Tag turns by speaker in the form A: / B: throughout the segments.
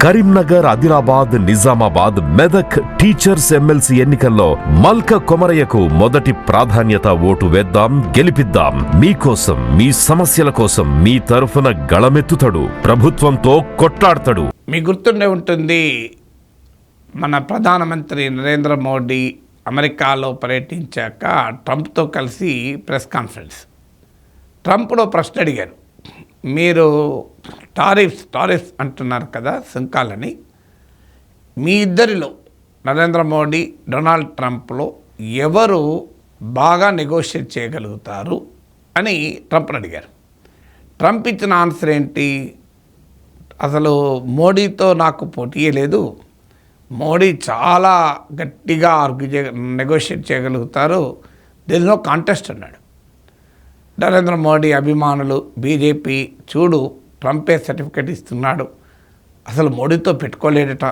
A: Karimnagar, Adilabad, Nizamabad, Medak teachers MLC ఎన్నికల్లో మల్క కొమరయ్యకు మొదటి ప్రాధాన్యత. ఓటు వేద్దాం, గెలిపిద్దాం. మీకోసం, మీ సమస్యల కోసం మీ తరఫున గళమెత్తుతాడు, ప్రభుత్వంతో కొట్లాడతాడు.
B: మీ గుర్తుండే ఉంటుంది, మన ప్రధానమంత్రి నరేంద్ర మోడీ అమెరికాలో పర్యటించాక ట్రంప్తో కలిసి ప్రెస్ కాన్ఫరెన్స్. ట్రంప్లో ప్రశ్న అడిగారు, మీరు టారిఫ్స్ అంటున్నారు కదా, సుంకాలని. మీ ఇద్దరిలో నరేంద్ర మోడీ, డొనాల్డ్ ట్రంప్లో ఎవరు బాగా నెగోషియేట్ చేయగలుగుతారు అని ట్రంప్ని అడిగారు. ట్రంప్ ఇచ్చిన ఆన్సర్ ఏంటి? అసలు మోడీతో నాకు పోటీయే లేదు, మోడీ చాలా గట్టిగా నెగోషియేట్ చేయగలుగుతారు, దేర్ ఇస్ నో కాంటెస్ట్ అన్నాడు. నరేంద్ర మోడీ అభిమానులు, బీజేపీ చూడు ట్రంపే సర్టిఫికెట్ ఇస్తున్నాడు, అసలు మోడీతో పెట్టుకోలేడట,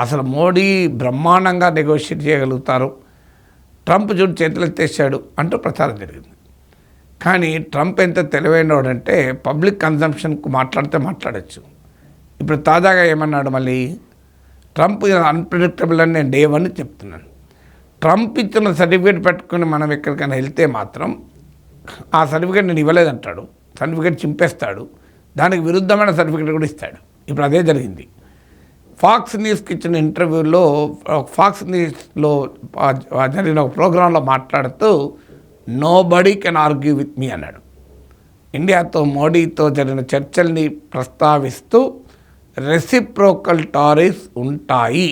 B: అసలు మోడీ బ్రహ్మాండంగా నెగోషియేట్ చేయగలుగుతారు, ట్రంప్ చూడు చేతులు ఎత్తేసాడు అంటూ ప్రచారం జరిగింది. కానీ ట్రంప్ ఎంత తెలివైనవాడంటే పబ్లిక్ కన్జంప్షన్కు మాట్లాడచ్చు. ఇప్పుడు తాజాగా ఏమన్నాడు మళ్ళీ? ట్రంప్ అన్ప్రిడిక్టబుల్ అని నేను డే 1 చెప్తున్నాను. ట్రంప్ ఇచ్చిన సర్టిఫికేట్ పెట్టుకుని మనం ఎక్కడికైనా వెళ్తే మాత్రం ఆ సర్టిఫికేట్ నేను ఇవ్వలేదంటాడు, సర్టిఫికేట్ చింపేస్తాడు, దానికి విరుద్ధమైన సర్టిఫికేట్ కూడా ఇస్తాడు. ఇప్పుడు అదే జరిగింది. ఫాక్స్ న్యూస్కి ఇచ్చిన ఇంటర్వ్యూలో, ఫాక్స్ న్యూస్లో జరిగిన ఒక ప్రోగ్రాంలో మాట్లాడుతూ nobody can argue with me అన్నాడు. ఇండియాతో మోడీతో జరిగిన చర్చల్ని ప్రస్తావిస్తూ రెసిప్రోకల్ టారిఫ్స్ ఉంటాయి,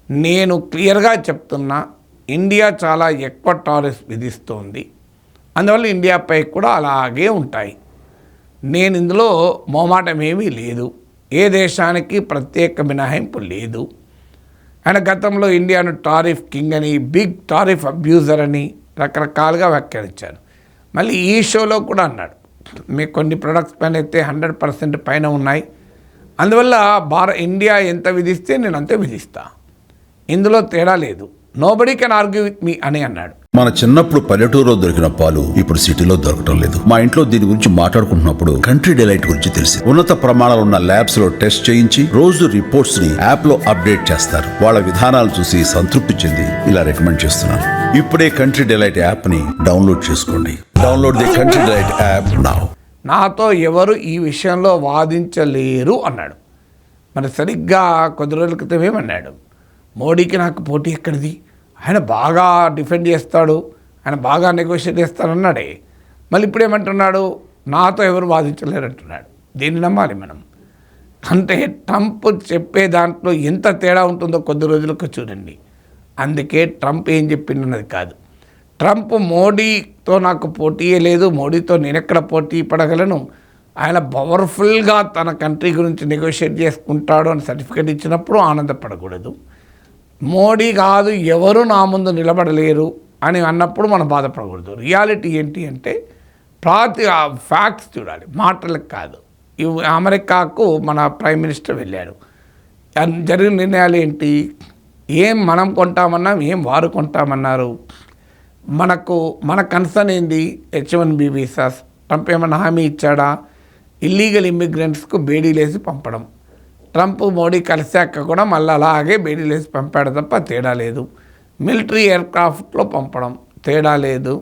B: నేను క్లియర్గా చెప్తున్నా, ఇండియా చాలా ఎక్కువ టారిఫ్స్ విధిస్తోంది, అందువల్ల ఇండియాపై కూడా అలాగే ఉంటాయి, నేను ఇందులో మోమాటం ఏమీ లేదు, ఏ దేశానికి ప్రత్యేక మినహాయింపు లేదు. ఆయన గతంలో ఇండియాను టారిఫ్ కింగ్ అని, బిగ్ టారిఫ్ అబ్యూజర్ అని రకరకాలుగా వ్యాఖ్యానించారు. మళ్ళీ ఈ షోలో కూడా అన్నాడు, మీకు కొన్ని ప్రొడక్ట్స్ పైన అయితే 100% పైన ఉన్నాయి, అందువల్ల ఇండియా ఎంత విధిస్తే నేను అంతే విధిస్తా, ఇందులో తేడా లేదు, nobody can argue with me అని అన్నాడు.
C: మన చిన్నప్పుడు పల్లెటూరులో దొరికిన పాలు ఇప్పుడు సిటీలో దొరకటం లేదు. మా ఇంట్లో దీని గురించి మాట్లాడుకుంటున్నప్పుడు కంట్రీ డిలైట్ గురించి తెలిసి, ఉన్నత ప్రమాణాలు ఉన్న ల్యాబ్స్ లో టెస్ట్ చేయించి రోజు రిపోర్ట్స్ ని యాప్ లో అప్డేట్ చేస్తారు. వాళ్ళ విధానాలు చూసి సంతృప్తి చెంది ఇలా రికమెండ్ చేస్తున్నాను. ఇప్పుడే కంట్రీ డిలైట్ యాప్ ని డౌన్లోడ్ చేసుకోండి. Download the country delight app now.
B: నాతో ఎవరు ఈ విషయంలో వాదించలేరు అన్నాడు. మరి సరిగ్గా కొద్ది రోజుల క్రితం ఏమన్నాడు? మోడీకి నాకు పోటీ ఎక్కడిది, ఆయన బాగా డిఫెండ్ చేస్తాడు, ఆయన బాగా నెగోషియేట్ చేస్తాడన్నాడే. మళ్ళీ ఇప్పుడు ఏమంటున్నాడు? నాతో ఎవరు వాదించలేరు అంటున్నాడు. దీన్ని నమ్మాలి మనం. అంటే ట్రంప్ చెప్పే దాంట్లో ఎంత తేడా ఉంటుందో కొద్ది రోజులకు చూడండి. అందుకే ట్రంప్ ఏం చెప్పిందన్నది కాదు. ట్రంప్ మోడీతో నాకు పోటీయే లేదు, మోడీతో నేనెక్కడ పోటీ పడగలను, ఆయన పవర్ఫుల్గా తన కంట్రీ గురించి నెగోషియేట్ చేసుకుంటాడు అని సర్టిఫికేట్ ఇచ్చినప్పుడు ఆనందపడకూడదు. మోడీ కాదు ఎవరు నా ముందు నిలబడలేరు అని అన్నప్పుడు మనం బాధపడకూడదు. రియాలిటీ ఏంటి అంటే ఫ్యాక్ట్స్ చూడాలి, మాటలకు కాదు. అమెరికాకు మన ప్రైమ్ మినిస్టర్ వెళ్ళాడు, జరిగిన నిర్ణయాలు ఏంటి? ఏం మనం కొంటామన్నాం, ఏం వారు కొంటామన్నారు. మన కన్సర్న్ ఏంది? H1B visas. ట్రంప్ ఏమన్నా హామీ ఇచ్చాడా? ఇల్లీగల్ ఇమ్మిగ్రెంట్స్కు బేడీలేసి పంపడం. ట్రంప్ మోడీ కలిశాక కూడా మళ్ళీ అలాగే బేడీలేసి పంపాడు తప్ప తేడా లేదు. మిలిటరీ ఎయిర్క్రాఫ్ట్లో పంపడం, తేడా లేదు.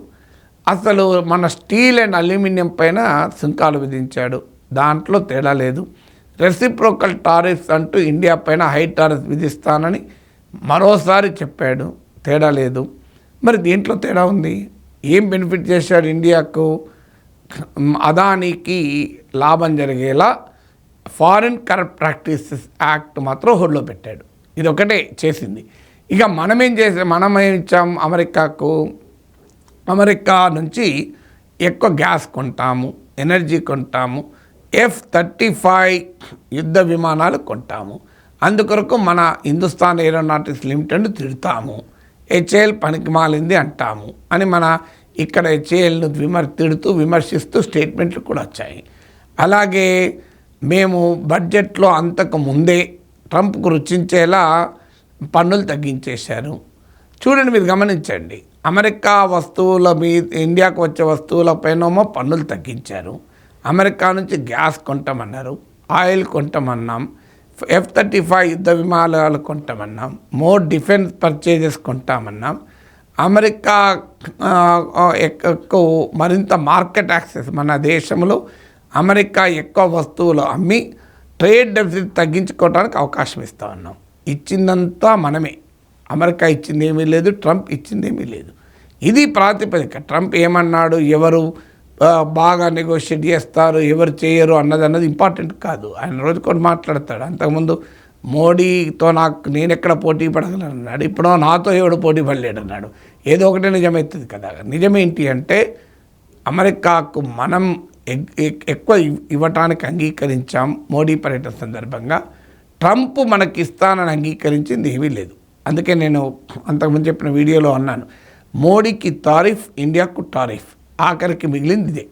B: అసలు మన స్టీల్ అండ్ అల్యూమినియం పైన సుంకాలు విధించాడు, దాంట్లో తేడా లేదు. రెసిప్రోకల్ టారిఫ్స్ అంటూ ఇండియా పైన హై టారిఫ్స్ విధిస్తానని మరోసారి చెప్పాడు, తేడా లేదు. మరి దీంట్లో తేడా ఉంది. ఏం బెనిఫిట్ చేశాడు ఇండియాకు? అదానికి లాభం జరిగేలా ఫారిన్ కరప్ట్ ప్రాక్టీసెస్ యాక్ట్ మాత్రం హోల్డ్లో పెట్టాడు. ఇది ఒకటే చేసింది. ఇక మనమేం ఇచ్చాం అమెరికాకు? అమెరికా నుంచి ఎక్కువ గ్యాస్ కొంటాము, ఎనర్జీ కొంటాము, F-35 యుద్ధ విమానాలు కొంటాము. అందుకొరకు మన హిందుస్థాన్ ఏరోనాటిక్స్ లిమిటెడ్ తిడతాము, HAL పనికి మాలింది అంటాము అని మన ఇక్కడ HALను విమర్శిస్తూ స్టేట్మెంట్లు కూడా వచ్చాయి. అలాగే మేము బడ్జెట్లో అంతకు ముందే ట్రంప్కు రుచించేలా పన్నులు తగ్గించేశారు. చూడండి, మీరు గమనించండి, అమెరికా వస్తువుల మీద ఇండియాకు వచ్చే వస్తువులపైనేమో పన్నులు తగ్గించారు. అమెరికా నుంచి గ్యాస్ కొంటామన్నారు, ఆయిల్ కొంటామన్నాం, F-35 యుద్ధ విమానాలు కొంటామన్నాం, మోర్ డిఫెన్స్ పర్చేజెస్ కొంటామన్నాం, అమెరికా ఎక్కువ మరింత మార్కెట్ యాక్సెస్, మన దేశంలో అమెరికా ఎక్కువ వస్తువులు అమ్మి ట్రేడ్ డెఫిసిట్ తగ్గించుకోవడానికి అవకాశం ఇస్తా ఉన్నాం. ఇచ్చిందంతా మనమే, అమెరికా ఇచ్చింది ఏమీ లేదు, ట్రంప్ ఇచ్చింది ఏమీ లేదు. ఇది ప్రాతిపదిక. ట్రంప్ ఏమన్నాడు, ఎవరు బాగా నెగోషియేట్ చేస్తారు, ఎవరు చేయరు అన్నది ఇంపార్టెంట్ కాదు. ఆయన రోజుకొని మాట్లాడతాడు. అంతకుముందు మోడీతో నేను ఎక్కడ పోటీ పడగలను అన్నాడు, ఇప్పుడు నాతో ఎవడు పోటీ పడలేడు అన్నాడు. ఏదో ఒకటే నిజమవుతుంది కదా. నిజమేంటి అంటే అమెరికాకు మనం ఎక్కువ ఇవ్వటానికి అంగీకరించాం మోడీ పర్యటన సందర్భంగా. ట్రంప్ మనకి ఇస్తానని అంగీకరించింది ఏమీ లేదు. అందుకే నేను అంతకుముందు చెప్పిన వీడియోలో అన్నాను, మోడీకి తారీఫ్, ఇండియాకు టారిఫ్, ఆఖరికి మిగిలింది ఇదే.